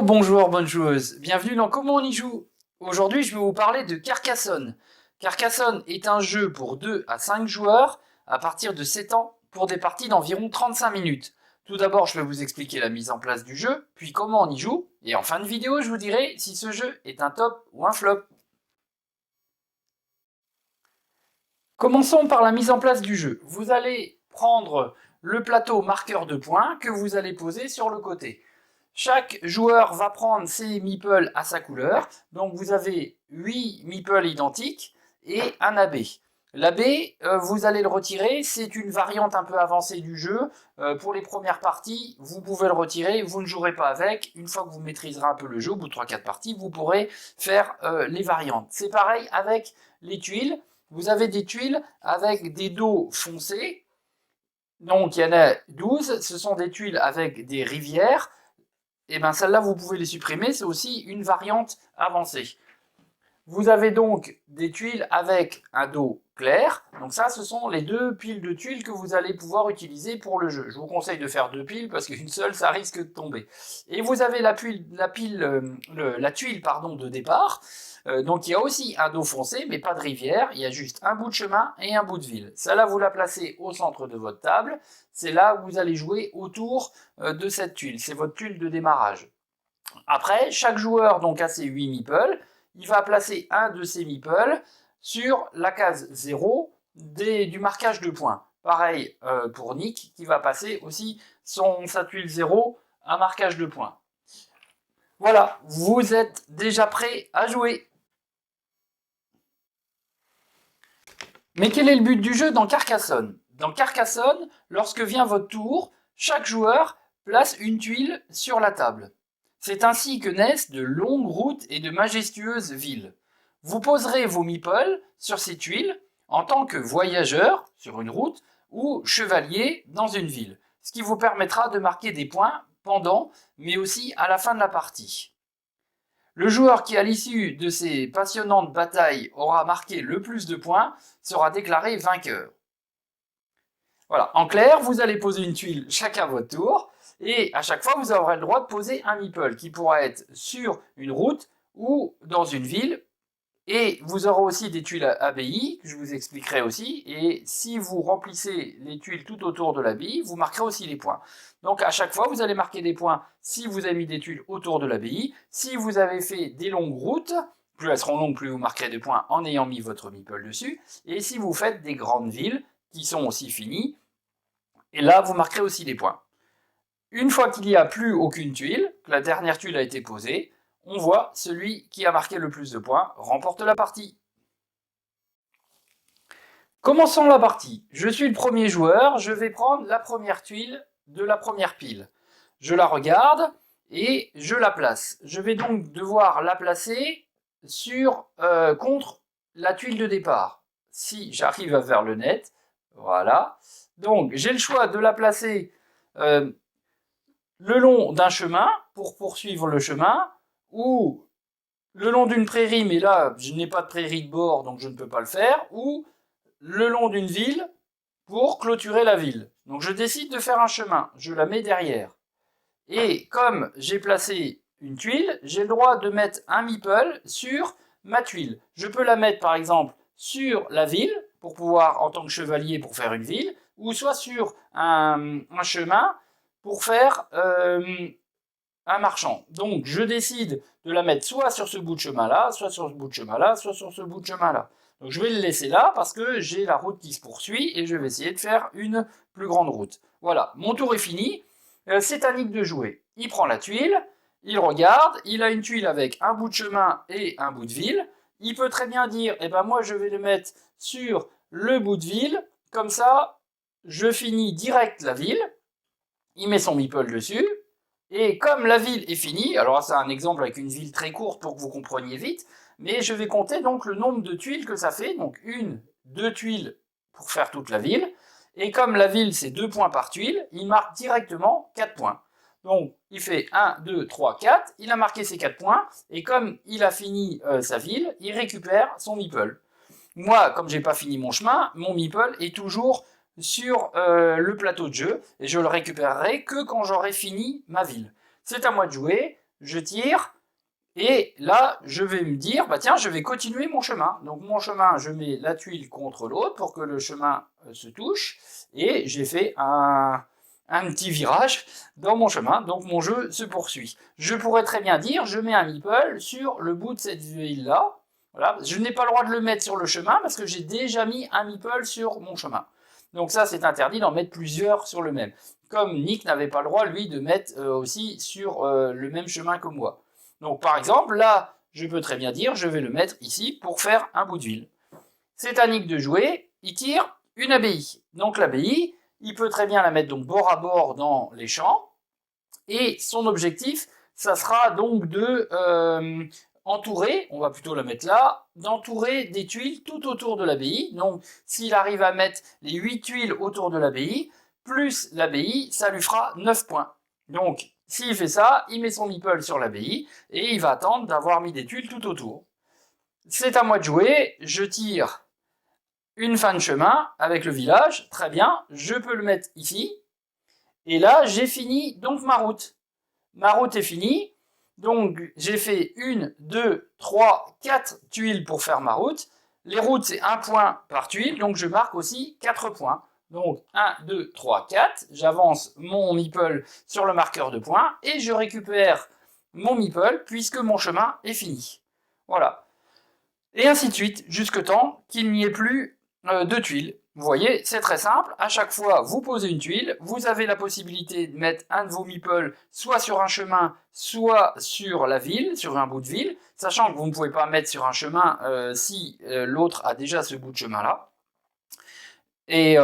Hello, bon joueur, bonne joueuse. Bienvenue dans Comment on y joue. Aujourd'hui, je vais vous parler de Carcassonne. Carcassonne est un jeu pour 2 à 5 joueurs à partir de 7 ans pour des parties d'environ 35 minutes. Tout d'abord, je vais vous expliquer la mise en place du jeu, puis comment on y joue, et en fin de vidéo, je vous dirai si ce jeu est un top ou un flop. Commençons par la mise en place du jeu. Vous allez prendre le plateau marqueur de points que vous allez poser sur le côté. Chaque joueur va prendre ses meeples à sa couleur. Donc vous avez 8 meeples identiques et un AB. L'AB, vous allez le retirer, c'est une variante un peu avancée du jeu. Pour les premières parties, vous pouvez le retirer, vous ne jouerez pas avec. Une fois que vous maîtriserez un peu le jeu, au bout de 3-4 parties, vous pourrez faire les variantes. C'est pareil avec les tuiles. Vous avez des tuiles avec des dos foncés. Donc il y en a 12, ce sont des tuiles avec des rivières. Et bien celles-là, vous pouvez les supprimer, c'est aussi une variante avancée. Vous avez donc des tuiles avec un dos clair. Donc ça, ce sont les 2 piles de tuiles que vous allez pouvoir utiliser pour le jeu. Je vous conseille de faire 2 piles parce qu'une seule, ça risque de tomber. Et vous avez la tuile de départ. Donc il y a aussi un dos foncé, mais pas de rivière. Il y a juste un bout de chemin et un bout de ville. Celle-là, vous la placez au centre de votre table. C'est là où vous allez jouer autour de cette tuile. C'est votre tuile de démarrage. Après, chaque joueur donc a ses 8 meeples. Il va placer un de ses meeples sur la case 0 du marquage de points. Pareil pour Nick qui va passer aussi sa tuile 0 à marquage de points. Voilà, vous êtes déjà prêts à jouer. Mais quel est le but du jeu dans Carcassonne? Dans Carcassonne, lorsque vient votre tour, chaque joueur place une tuile sur la table. C'est ainsi que naissent de longues routes et de majestueuses villes. Vous poserez vos meeples sur ces tuiles en tant que voyageur sur une route ou chevalier dans une ville, ce qui vous permettra de marquer des points pendant, mais aussi à la fin de la partie. Le joueur qui, à l'issue de ces passionnantes batailles, aura marqué le plus de points sera déclaré vainqueur. Voilà. En clair, vous allez poser une tuile chacun à votre tour, et à chaque fois, vous aurez le droit de poser un meeple qui pourra être sur une route ou dans une ville. Et vous aurez aussi des tuiles abbayes, que je vous expliquerai aussi. Et si vous remplissez les tuiles tout autour de l'abbaye, vous marquerez aussi les points. Donc à chaque fois, vous allez marquer des points si vous avez mis des tuiles autour de l'abbaye. Si vous avez fait des longues routes, plus elles seront longues, plus vous marquerez des points en ayant mis votre meeple dessus. Et si vous faites des grandes villes, qui sont aussi finies, et là, vous marquerez aussi des points. Une fois qu'il n'y a plus aucune tuile, que la dernière tuile a été posée, on voit celui qui a marqué le plus de points remporte la partie. Commençons la partie. Je suis le premier joueur, je vais prendre la première tuile de la première pile. Je la regarde et je la place. Je vais donc devoir la placer contre la tuile de départ. Si j'arrive à faire le net, voilà. Donc j'ai le choix de la placer le long d'un chemin pour poursuivre le chemin, ou le long d'une prairie, mais là je n'ai pas de prairie de bord donc je ne peux pas le faire, ou le long d'une ville pour clôturer la ville. Donc je décide de faire un chemin, je la mets derrière. Et comme j'ai placé une tuile, j'ai le droit de mettre un meeple sur ma tuile. Je peux la mettre par exemple sur la ville, pour pouvoir, en tant que chevalier, pour faire une ville, ou soit sur un chemin pour faire un marchand. Donc je décide de la mettre soit sur ce bout de chemin-là, soit sur ce bout de chemin-là, soit sur ce bout de chemin-là. Donc je vais le laisser là parce que j'ai la route qui se poursuit et je vais essayer de faire une plus grande route. Voilà, mon tour est fini. C'est à Nick de jouer. Il prend la tuile, il regarde, il a une tuile avec un bout de chemin et un bout de ville. Il peut très bien dire, eh ben moi je vais le mettre sur le bout de ville, comme ça je finis direct la ville. Il met son meeple dessus, et comme la ville est finie, alors c'est un exemple avec une ville très courte pour que vous compreniez vite, mais je vais compter donc le nombre de tuiles que ça fait, donc 2 tuiles pour faire toute la ville, et comme la ville c'est 2 points par tuile, il marque directement 4 points. Donc il fait 1, 2, 3, 4, il a marqué ses 4 points, et comme il a fini sa ville, il récupère son meeple. Moi, comme j'ai pas fini mon chemin, mon meeple est toujours sur le plateau de jeu, et je le récupérerai que quand j'aurai fini ma ville. C'est à moi de jouer, je tire, et là, je vais me dire, bah tiens, je vais continuer mon chemin. Donc mon chemin, je mets la tuile contre l'autre pour que le chemin se touche, et j'ai fait un petit virage dans mon chemin, donc mon jeu se poursuit. Je pourrais très bien dire, je mets un meeple sur le bout de cette ville-là. Voilà. Je n'ai pas le droit de le mettre sur le chemin parce que j'ai déjà mis un meeple sur mon chemin. Donc ça, c'est interdit d'en mettre plusieurs sur le même. Comme Nick n'avait pas le droit, lui, de mettre aussi sur le même chemin que moi. Donc par exemple, là, je peux très bien dire, je vais le mettre ici pour faire un bout de ville. C'est à Nick de jouer, il tire une abbaye. Donc l'abbaye, il peut très bien la mettre donc bord à bord dans les champs, et son objectif, ça sera donc de entourer, on va plutôt la mettre là, d'entourer des tuiles tout autour de l'abbaye. Donc s'il arrive à mettre les 8 tuiles autour de l'abbaye, plus l'abbaye, ça lui fera 9 points. Donc s'il fait ça, il met son meeple sur l'abbaye, et il va attendre d'avoir mis des tuiles tout autour. C'est à moi de jouer, je tire une fin de chemin avec le village, très bien, je peux le mettre ici, et là j'ai fini donc ma route. Ma route est finie, donc j'ai fait 1, 2, 3, 4 tuiles pour faire ma route. Les routes c'est 1 point par tuile, donc je marque aussi 4 points. Donc 1, 2, 3, 4, j'avance mon meeple sur le marqueur de points, et je récupère mon meeple puisque mon chemin est fini. Voilà. Et ainsi de suite, jusque temps qu'il n'y ait plus de tuiles. Vous voyez, c'est très simple, à chaque fois vous posez une tuile, vous avez la possibilité de mettre un de vos meeples soit sur un chemin, soit sur la ville, sur un bout de ville, sachant que vous ne pouvez pas mettre sur un chemin si l'autre a déjà ce bout de chemin-là. Et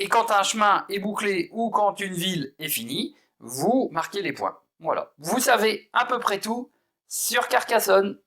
quand un chemin est bouclé ou quand une ville est finie, vous marquez les points. Voilà, vous savez à peu près tout sur Carcassonne.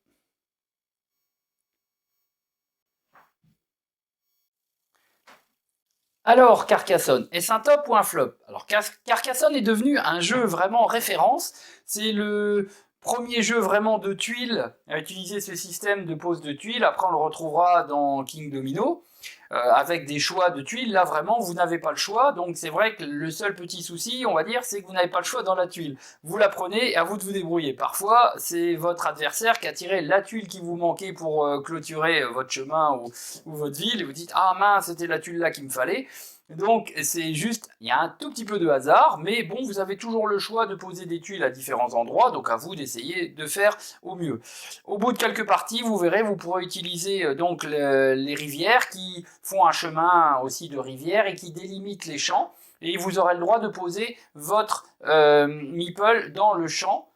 Alors, Carcassonne, est-ce un top ou un flop? Alors, Carcassonne est devenu un jeu vraiment référence. C'est le premier jeu vraiment de tuiles à utiliser ce système de pose de tuiles. Après, on le retrouvera dans King Domino, avec des choix de tuiles. Là, vraiment, vous n'avez pas le choix. Donc, c'est vrai que le seul petit souci, on va dire, c'est que vous n'avez pas le choix dans la tuile. Vous la prenez et à vous de vous débrouiller. Parfois, c'est votre adversaire qui a tiré la tuile qui vous manquait pour clôturer votre chemin ou votre ville, et vous dites « Ah mince, c'était la tuile là qu'il me fallait ». Donc c'est juste, il y a un tout petit peu de hasard, mais bon, vous avez toujours le choix de poser des tuiles à différents endroits, donc à vous d'essayer de faire au mieux. Au bout de quelques parties, vous verrez, vous pourrez utiliser donc les rivières qui font un chemin aussi de rivière et qui délimitent les champs, et vous aurez le droit de poser votre meeple dans le champ.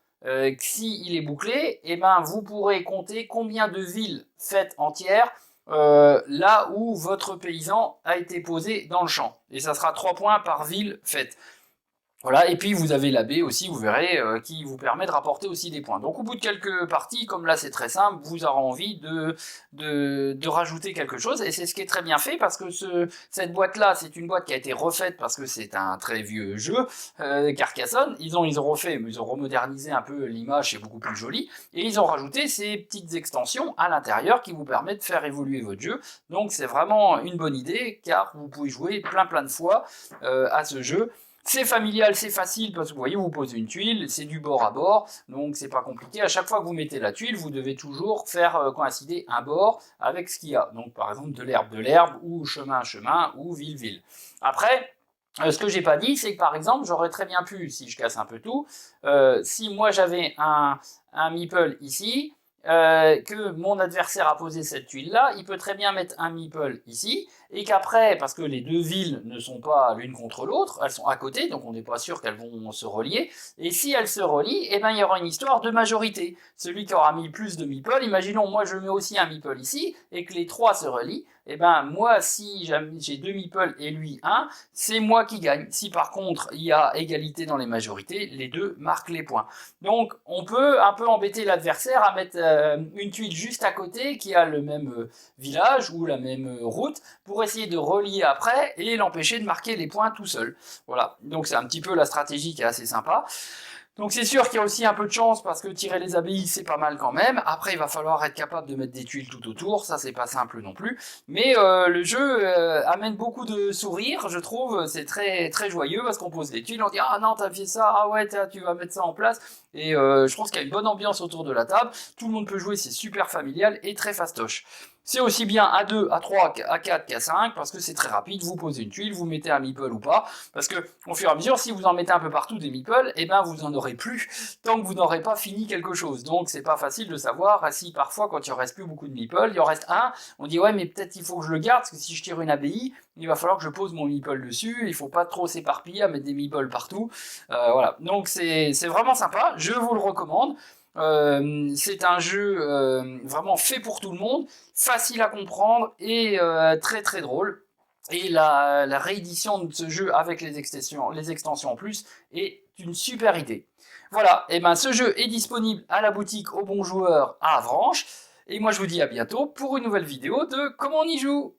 Si il est bouclé, et ben vous pourrez compter combien de villes faites entières là où votre paysan a été posé dans le champ. Et ça sera 3 points par ville faite. Voilà, et puis vous avez la baie aussi, vous verrez, qui vous permet de rapporter aussi des points. Donc au bout de quelques parties, comme là c'est très simple, vous aurez envie de rajouter quelque chose, et c'est ce qui est très bien fait, parce que cette boîte-là, c'est une boîte qui a été refaite, parce que c'est un très vieux jeu, Carcassonne, ils ont refait, mais ils ont remodernisé un peu l'image, c'est beaucoup plus joli, et ils ont rajouté ces petites extensions à l'intérieur qui vous permettent de faire évoluer votre jeu, donc c'est vraiment une bonne idée, car vous pouvez jouer plein de fois à ce jeu. C'est familial, c'est facile, parce que vous voyez, vous posez une tuile, c'est du bord à bord, donc c'est pas compliqué. À chaque fois que vous mettez la tuile, vous devez toujours faire coïncider un bord avec ce qu'il y a. Donc par exemple de l'herbe, ou chemin, ou ville. Après, ce que j'ai pas dit, c'est que par exemple, j'aurais très bien pu, si je casse un peu tout, si moi j'avais un meeple ici, que mon adversaire a posé cette tuile-là, il peut très bien mettre un meeple ici, et qu'après, parce que les deux villes ne sont pas l'une contre l'autre, elles sont à côté, donc on n'est pas sûr qu'elles vont se relier, et si elles se relient, eh ben, il y aura une histoire de majorité. Celui qui aura mis plus de meeple, imaginons, moi je mets aussi un meeple ici, et que les trois se relient, eh ben, moi, si j'ai 2 meeples et lui 1, c'est moi qui gagne. Si par contre, il y a égalité dans les majorités, les deux marquent les points. Donc, on peut un peu embêter l'adversaire à mettre une tuile juste à côté qui a le même village ou la même route pour essayer de relier après et l'empêcher de marquer les points tout seul. Voilà, donc c'est un petit peu la stratégie qui est assez sympa. Donc c'est sûr qu'il y a aussi un peu de chance parce que tirer les abbayes c'est pas mal quand même. Après il va falloir être capable de mettre des tuiles tout autour, ça c'est pas simple non plus. Mais le jeu amène beaucoup de sourires, je trouve, c'est très très joyeux parce qu'on pose des tuiles, on dit ah non t'as fait ça, ah ouais tu vas mettre ça en place. Et je pense qu'il y a une bonne ambiance autour de la table, tout le monde peut jouer, c'est super familial et très fastoche. C'est aussi bien à 2, à 3, à 4 qu'à 5, parce que c'est très rapide, vous posez une tuile, vous mettez un meeple ou pas, parce que au fur et à mesure, si vous en mettez un peu partout des meeples, eh ben vous en aurez plus tant que vous n'aurez pas fini quelque chose. Donc c'est pas facile de savoir si parfois quand il ne reste plus beaucoup de meeples, il en reste un, on dit ouais mais peut-être il faut que je le garde, parce que si je tire une abbaye, il va falloir que je pose mon meeple dessus, il faut pas trop s'éparpiller à mettre des meeples partout. Voilà, donc c'est vraiment sympa, je vous le recommande. C'est un jeu vraiment fait pour tout le monde, facile à comprendre et très très drôle. Et la réédition de ce jeu avec les extensions en plus est une super idée. Voilà, et ben ce jeu est disponible à la boutique Au Bon Joueur à Avranches. Et moi je vous dis à bientôt pour une nouvelle vidéo de Comment on y joue.